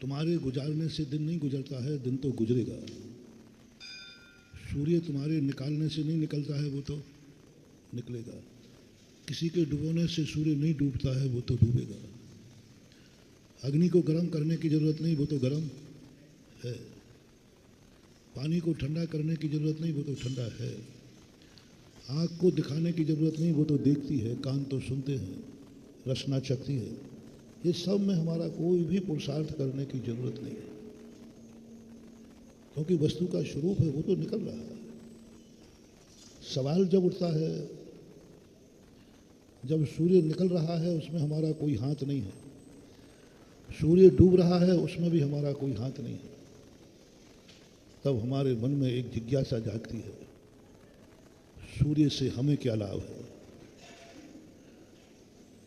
तुम्हारे गुजारने से दिन नहीं गुजरता है, दिन तो गुजरेगा। सूर्य तुम्हारे निकालने से नहीं निकलता है, वो तो निकलेगा। किसी के डुबोने से सूर्य नहीं डूबता है, वो तो डूबेगा। अग्नि को गर्म करने की ज़रूरत नहीं, वो तो गर्म है। पानी को ठंडा करने की ज़रूरत नहीं, वो तो ठंडा है। आँख को दिखाने की ज़रूरत नहीं, वो तो देखती है। कान तो सुनते हैं, रसना चखती है। ये सब में हमारा कोई भी पुरुषार्थ करने की ज़रूरत नहीं है, क्योंकि वस्तु का स्वरूप है, वो तो निकल रहा है। सवाल जब उठता है, जब सूर्य निकल रहा है उसमें हमारा कोई हाथ नहीं है, सूर्य डूब रहा है उसमें भी हमारा कोई हाथ नहीं है, तब हमारे मन में एक जिज्ञासा जागती है, सूर्य से हमें क्या लाभ है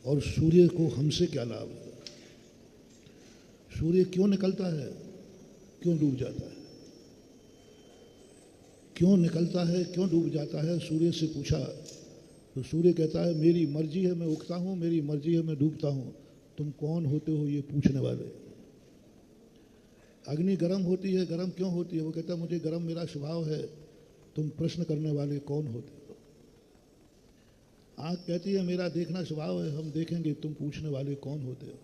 और सूर्य को हमसे क्या लाभ है। सूर्य क्यों निकलता है, क्यों डूब जाता है, क्यों निकलता है, क्यों डूब जाता है। सूर्य से पूछा तो सूर्य कहता है, मेरी मर्जी है मैं उगता हूँ, मेरी मर्जी है मैं डूबता हूँ, तुम कौन होते हो ये पूछने वाले। अग्नि गर्म होती है, गर्म क्यों होती है, वो कहता है मुझे गर्म मेरा स्वभाव है, तुम प्रश्न करने वाले कौन होते हो। आँख कहती है मेरा देखना स्वभाव है, हम देखेंगे, तुम पूछने वाले कौन होते हो।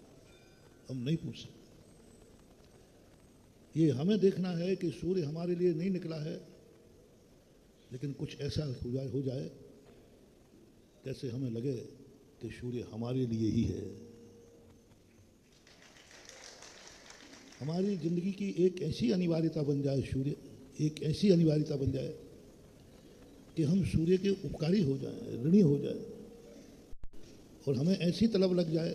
हम नहीं पूछ सकते। ये हमें देखना है कि सूर्य हमारे लिए नहीं निकला है, लेकिन कुछ ऐसा हो जाए जैसे हमें लगे कि सूर्य हमारे लिए ही है। हमारी जिंदगी की एक ऐसी अनिवार्यता बन जाए, सूर्य एक ऐसी अनिवार्यता बन जाए कि हम सूर्य के उपकारी हो जाएं, ऋणी हो जाए, और हमें ऐसी तलब लग जाए,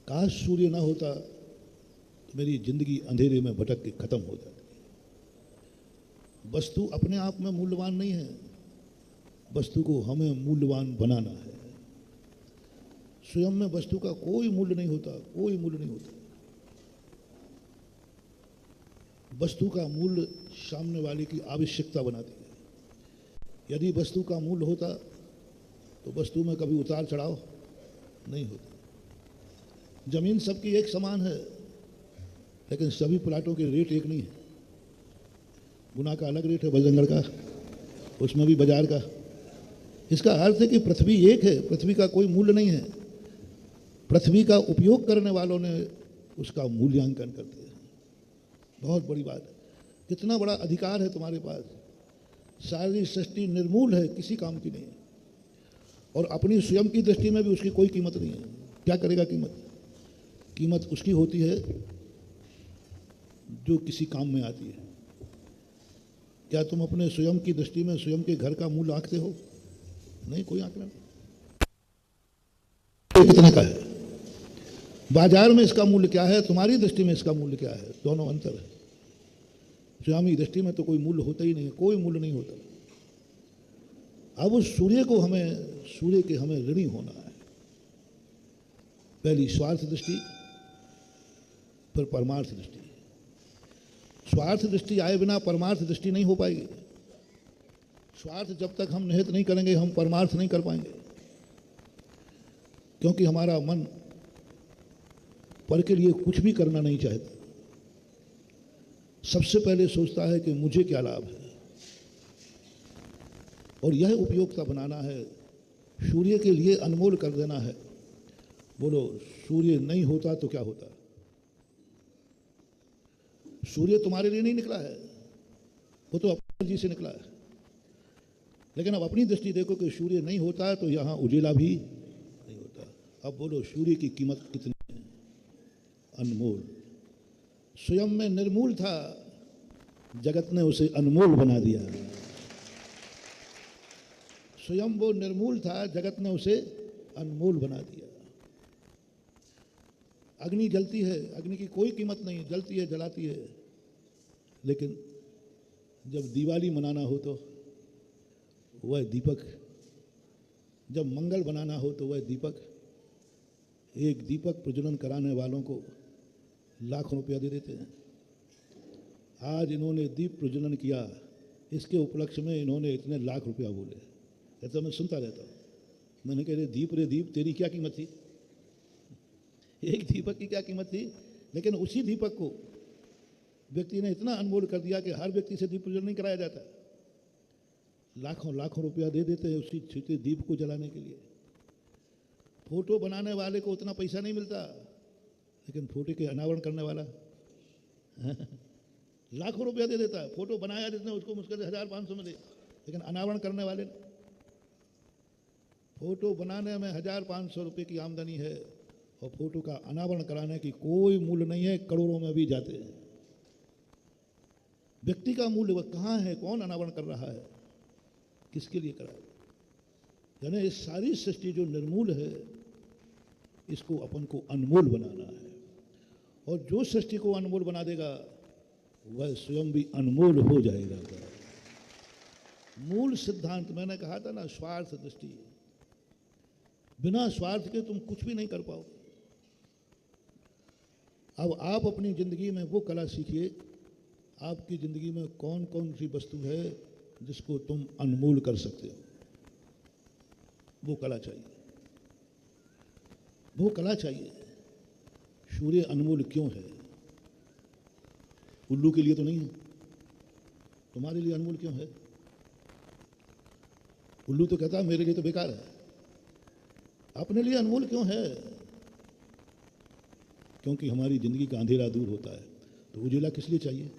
काश सूर्य ना होता तो मेरी जिंदगी अंधेरे में भटक के खत्म हो जाती। वस्तु अपने आप में मूल्यवान नहीं है, वस्तु को हमें मूल्यवान बनाना है। स्वयं में वस्तु का कोई मूल्य नहीं होता, कोई मूल्य नहीं होता। वस्तु का मूल्य सामने वाले की आवश्यकता बनाती है। यदि वस्तु का मूल्य होता तो वस्तु में कभी उतार चढ़ाव नहीं होता। जमीन सबकी एक समान है, लेकिन सभी प्लाटों के रेट एक नहीं है। गुना का अलग रेट है, बजरंगगढ़ का, उसमें भी बाजार का। इसका अर्थ है कि पृथ्वी एक है, पृथ्वी का कोई मूल्य नहीं है। पृथ्वी का उपयोग करने वालों ने उसका मूल्यांकन करते हैं। बहुत बड़ी बात है। कितना बड़ा अधिकार है तुम्हारे पास। सारी सृष्टि निर्मूल है, किसी काम की नहीं है, और अपनी स्वयं की दृष्टि में भी उसकी कोई कीमत नहीं है। क्या करेगा कीमत? कीमत उसकी होती है जो किसी काम में आती है। क्या तुम अपने स्वयं की दृष्टि में स्वयं के घर का मूल्य आंकते हो? नहीं, कोई आंकड़ा नहीं। कितने का है, बाजार में इसका मूल्य क्या है, तुम्हारी दृष्टि में इसका मूल्य क्या है, दोनों अंतर है। स्वामी दृष्टि में तो कोई मूल्य होता ही नहीं है, कोई मूल्य नहीं होता। अब उस सूर्य को हमें, सूर्य के हमें ऋणी होना है। पहली स्वार्थ दृष्टि, फिर परमार्थ दृष्टि। स्वार्थ दृष्टि आए बिना परमार्थ दृष्टि नहीं हो पाएगी। स्वार्थ जब तक हम निहित नहीं करेंगे, हम परमार्थ नहीं कर पाएंगे, क्योंकि हमारा मन पर के लिए कुछ भी करना नहीं चाहता। सबसे पहले सोचता है कि मुझे क्या लाभ है, और यह उपयोगिता बनाना है, सूर्य के लिए अनमोल कर देना है। बोलो, सूर्य नहीं होता तो क्या होता? सूर्य तुम्हारे लिए नहीं निकला है, वो तो अपनी मर्जी से निकला है। लेकिन अब अपनी दृष्टि देखो कि सूर्य नहीं होता तो यहां उजेला भी नहीं होता। अब बोलो, सूर्य की कीमत कितनी है? अनमोल। स्वयं में निर्मूल था, जगत ने उसे अनमोल बना दिया। स्वयं वो निर्मूल था, जगत ने उसे अनमोल बना दिया। अग्नि जलती है, अग्नि की कोई कीमत नहीं, जलती है, जलाती है, लेकिन जब दिवाली मनाना हो तो वह दीपक, जब मंगल बनाना हो तो वह दीपक, एक दीपक प्रज्वलन कराने वालों को लाखों रुपया दे देते हैं। आज इन्होंने दीप प्रज्वलन किया, इसके उपलक्ष्य में इन्होंने इतने लाख रुपया बोले। ऐसा मैं सुनता रहता हूँ। मैंने कह रहे दीप रे दीप, तेरी क्या कीमत थी? एक दीपक की क्या कीमत थी? लेकिन उसी दीपक को व्यक्ति ने इतना अनमोल कर दिया कि हर व्यक्ति से दीप प्रज्वलन नहीं कराया जाता। लाखों लाखों रुपया दे देते हैं उसी छोटे दीप को जलाने के लिए। फोटो बनाने वाले को उतना पैसा नहीं मिलता, लेकिन फोटो के अनावरण करने वाला लाखों रुपया दे देता है। फोटो बनाया जिसने उसको मुश्किल से 1500 मिले, लेकिन अनावरण करने वाले फोटो बनाने में 1500 रुपये की आमदनी है और फोटो का अनावरण कराने की कोई मूल्य नहीं है, करोड़ों में भी जाते हैं। व्यक्ति का मूल्य वह कहाँ है, कौन अनावरण कर रहा है, किसके लिए करा है? यानी इस सारी सृष्टि जो निर्मूल है इसको अपन को अनमोल बनाना है, और जो सृष्टि को अनमोल बना देगा वह स्वयं भी अनमोल हो जाएगा। मूल सिद्धांत मैंने कहा था ना, स्वार्थ दृष्टि। बिना स्वार्थ के तुम कुछ भी नहीं कर पाओगे। अब आप अपनी जिंदगी में वो कला सीखिए, आपकी जिंदगी में कौन कौन सी वस्तु है जिसको तुम अनमोल कर सकते हो। वो कला चाहिए, वो कला चाहिए। सूर्य अनमोल क्यों है? उल्लू के लिए तो नहीं है, तुम्हारे लिए अनमोल क्यों है? उल्लू तो कहता है मेरे लिए तो बेकार है, अपने लिए अनमोल क्यों है? क्योंकि हमारी जिंदगी का अंधेरा दूर होता है। तो उजेला किस लिए चाहिए?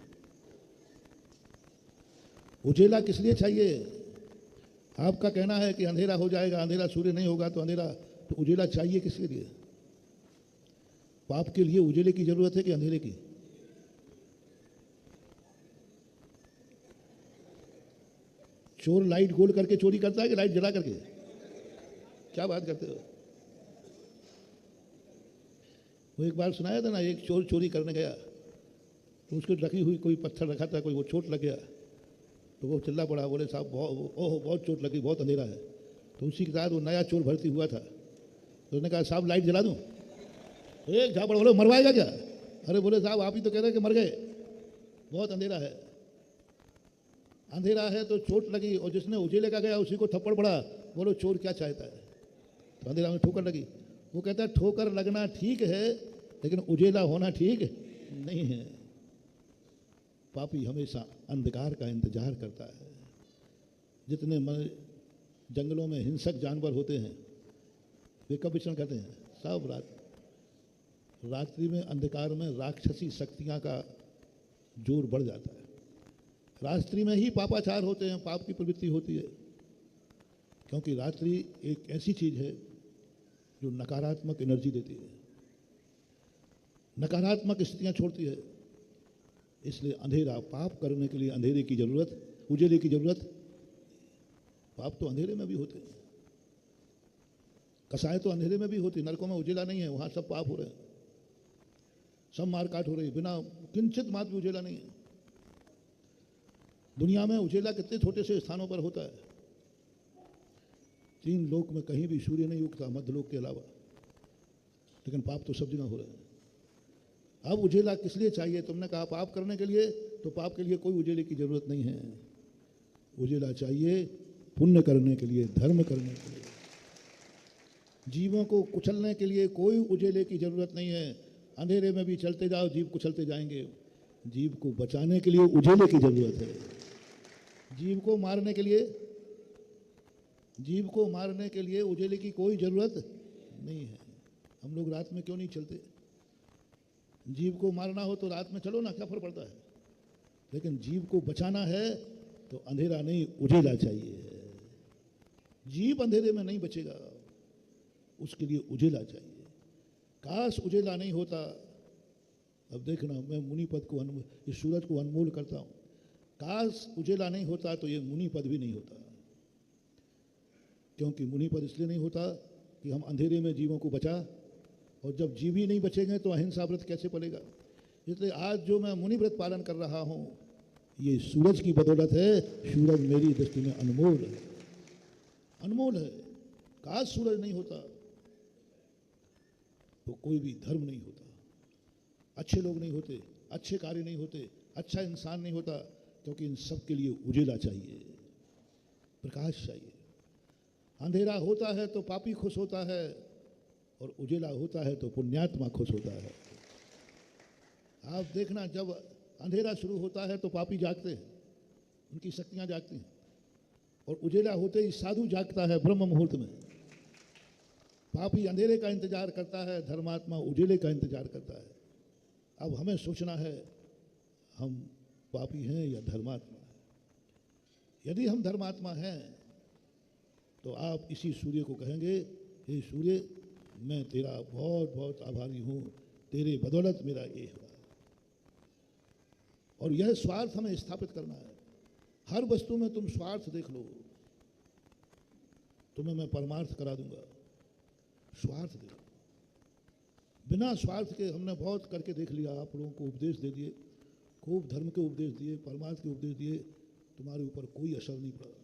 उजेला किस लिए चाहिए? आपका कहना है कि अंधेरा हो जाएगा, अंधेरा सूर्य नहीं होगा तो अंधेरा, तो उजेला चाहिए किसके लिए? पाप के लिए उजेले की जरूरत है कि अंधेरे की? चोर लाइट गोल करके चोरी करता है कि लाइट जला करके? क्या बात करते हो? वो एक बार सुनाया था ना, एक चोर चोरी करने गया तो उसको रखी हुई कोई पत्थर रखा था, कोई वो चोट लग गया तो वो चिल्ला पड़ा, बोले साहब बहुत चोट लगी, बहुत अंधेरा है। तो उसी के साथ वो नया चोर भर्ती हुआ था, तो उसने कहा साहब लाइट जला दूं? एक झापड़, बोले मरवाएगा क्या? अरे बोले साहब आप ही तो कह रहे हैं कि मर गए, बहुत अंधेरा है। अंधेरा है तो चोट लगी, और जिसने उजेले का गया उसी को थप्पड़ पड़ा। बोलो चोर क्या चाहता है? तो अंधेरा में ठोकर लगी। वो कहता है ठोकर लगना ठीक है, लेकिन उजेला होना ठीक नहीं है। पापी हमेशा अंधकार का इंतजार करता है। जितने जंगलों में हिंसक जानवर होते हैं वे कब विचरण करते हैं? सब रात्रि में, अंधकार में राक्षसी शक्तियां का जोर बढ़ जाता है। रात्रि में ही पापाचार होते हैं, पाप की प्रवृत्ति होती है, क्योंकि रात्रि एक ऐसी चीज है जो नकारात्मक एनर्जी देती है, नकारात्मक स्थितियां छोड़ती है। इसलिए अंधेरा, पाप करने के लिए अंधेरे की जरूरत, उजेले की जरूरत। पाप तो अंधेरे में भी होते हैं, कसाई तो अंधेरे में भी होती, नरकों में उजेला नहीं है, वहां सब पाप हो रहे हैं, सब मारकाट हो रही है, बिना किंचित मात्र भी उजेला नहीं है। दुनिया में उजेला कितने छोटे से स्थानों पर होता है। 3 लोक में कहीं भी सूर्य नहीं उगता, मध्यलोक के अलावा, लेकिन पाप तो सब जगह हो रहे हैं। अब उजेला किस लिए चाहिए? तुमने कहा पाप करने के लिए, तो पाप के लिए कोई उजेले की जरूरत नहीं है। उजेला चाहिए पुण्य करने के लिए, धर्म करने के लिए। जीवों को कुचलने के लिए कोई उजेले की जरूरत नहीं है। अंधेरे में भी चलते जाओ, जीव कुचलते जाएंगे। जीव को बचाने के लिए उजेले की जरूरत है। जीव को मारने के लिए उजेले की कोई जरूरत नहीं है। हम लोग रात में क्यों नहीं चलते? जीव को मारना हो तो रात में चलो ना, क्या फर्क पड़ता है? लेकिन जीव को बचाना है तो अंधेरा नहीं, उजेला चाहिए। जीव अंधेरे में नहीं बचेगा, उसके लिए उजेला चाहिए। काश उजेला नहीं होता। अब देखना, मैं मुनि पद को, इस सूरज को अनमोल करता हूं। काश उजेला नहीं होता तो ये मुनि पद भी नहीं होता। क्योंकि मुनि पद इसलिए नहीं होता कि हम अंधेरे में जीवों को बचा, और जब जीव ही नहीं बचेंगे तो अहिंसा व्रत कैसे पलेगा? इसलिए आज जो मैं मुनि व्रत पालन कर रहा हूं, ये सूरज की बदौलत है। सूरज मेरी दृष्टि में अनमोल है, अनमोल है। काश सूरज नहीं होता तो कोई भी धर्म नहीं होता, अच्छे लोग नहीं होते, अच्छे कार्य नहीं होते, अच्छा इंसान नहीं होता। क्योंकि इन सब के लिए उजेला चाहिए, प्रकाश चाहिए। अंधेरा होता है तो पापी खुश होता है, और उजेला होता है तो पुण्यात्मा खुश होता है। आप देखना, जब अंधेरा शुरू होता है तो पापी जागते हैं, उनकी शक्तियां जागती हैं, और उजेला होते ही साधु जागता है ब्रह्म मुहूर्त में। पापी अंधेरे का इंतजार करता है, धर्मात्मा उजेले का इंतजार करता है। अब हमें सोचना है, हम पापी हैं या धर्मात्मा हैं। यदि हम धर्मात्मा हैं तो आप इसी सूर्य को कहेंगे, हे सूर्य, मैं तेरा बहुत बहुत आभारी हूँ, तेरे बदौलत मेरा ये हुआ। और यह स्वार्थ हमें स्थापित करना है। हर वस्तु में तुम स्वार्थ देख लो, तुम्हें मैं परमार्थ करा दूंगा। स्वार्थ देखो, बिना स्वार्थ के हमने बहुत करके देख लिया। आप लोगों को उपदेश दे दिए, खूब धर्म के उपदेश दिए, परमार्थ के उपदेश दिए, तुम्हारे ऊपर कोई असर नहीं पड़ा।